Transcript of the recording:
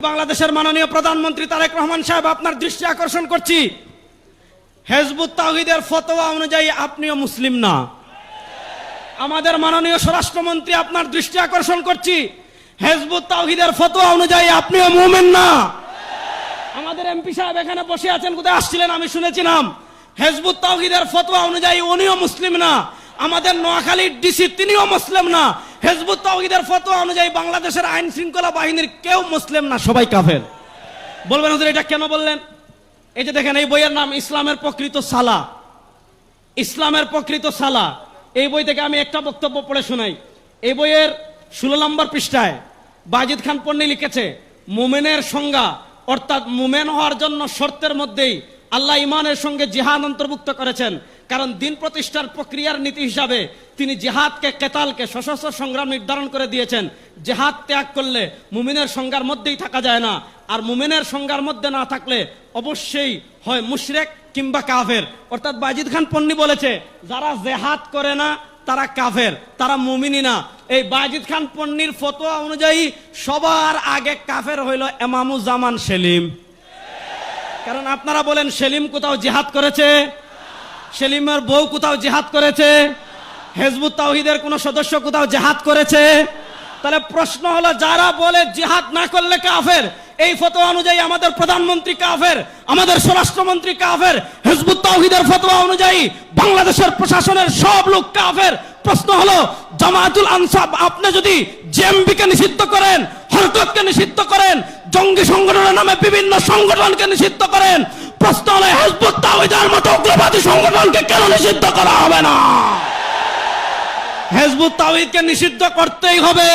বাংলাদেশের মাননীয় প্রধানমন্ত্রী তারেক রহমান সাহেব, আপনার দৃষ্টি আকর্ষণ করছি, হিজবুত তাওহীদের ফতোয়া অনুযায়ী আপনিও মুসলিম না। আমাদের মাননীয় স্বরাষ্ট্রমন্ত্রী, আপনার দৃষ্টি আকর্ষণ করছি, হিজবুত তাওহীদের ফতোয়া অনুযায়ী আপনিও মুমিন না। আমাদের এমপি সাহেব এখানে বসে আছেন, কোথায় আসছিলেন আমি শুনেছিলাম, হিজবুত তাওহীদের ফতোয়া অনুযায়ী উনিও মুসলিম না। আমাদের নোয়াখালীর ডিসি তিনিও মুসলিম না। হিজবুত তাওহীদের ফতোয়া অনুযায়ী বাংলাদেশের আইন শৃঙ্খলা বাহিনীর কেউ মুসলিম না, সবাই কাফের। বলবেন হুজুর এটা কেন বললেন? এই যে দেখেন, এই বইয়ের নাম ইসলামের প্রকৃত সালা। ইসলামের প্রকৃত সালা, এই বই থেকে আমি একটা বক্তব্য পড়ে শোনাই। এই বইয়ের 16 নম্বর পৃষ্ঠায় বাজিদ খান পন্নী লিখেছে, মুমিনের সংজ্ঞা অর্থাৎ মুমিন হওয়ার জন্য শর্তের মধ্যেই আল্লাহ ইমানের সঙ্গে জিহাদ অন্তর্ভুক্ত করেছেন। কারণ দিন প্রতিষ্ঠার প্রক্রিয়ার নীতি হিসাবে তিনি জিহাদকে, কেতালকে, সশস্ত্র সংগ্রাম নির্ধারণ করে দিয়েছেন। জিহাদ ত্যাগ করলে মুমিনের সংজ্ঞার মধ্যেই থাকা যায় না, আর মুমিনের সংজ্ঞার মধ্যে না থাকলে অবশ্যই হয় মুশরিক কিংবা কাফের। অর্থাৎ বাজিদ খান পন্নী বলেছে, যারা জিহাদ করে না তারা কাফের, তারা মুমিনই না। এই বাজিদ খান পন্নীর ফতোয়া অনুযায়ী সবার আগে কাফের হইল ইমামুজ্জামান সেলিম। কারণ আপনারা বলেন সেলিম কোথাও জিহাদ করেছে? সেলিমের বউ কোথাও জিহাদ করেছে? হিজবুত তাওহীদের কোন সদস্য কোথাও জিহাদ করেছে? তাহলে প্রশ্ন হলো, যারা বলে জিহাদ না করলে কাফের, এই ফতোয়া অনুযায়ী আমাদের প্রধানমন্ত্রী কাফের, আমাদের স্বরাষ্ট্রমন্ত্রী কাফের। হিজবুত তাওহীদের ফতোয়া অনুযায়ী বাংলাদেশের প্রশাসনের সব লোক কাফের। প্রশ্ন হলো, জামায়াতুল আনসার, আপনি যদি জেএমবিকে নিষিদ্ধ করেন, হরকতকে নিষিদ্ধ করেন, জঙ্গি সংগঠনের নামে বিভিন্ন সংগঠনকে নিষিদ্ধ করেন, প্রশ্ন হলো হিজবুত তাওহীদের মতো উগ্রবাদী সংগঠনকে কেন নিষিদ্ধ করা হবে না? হিজবুত তাওহীদকে নিষিদ্ধ করতেই হবে।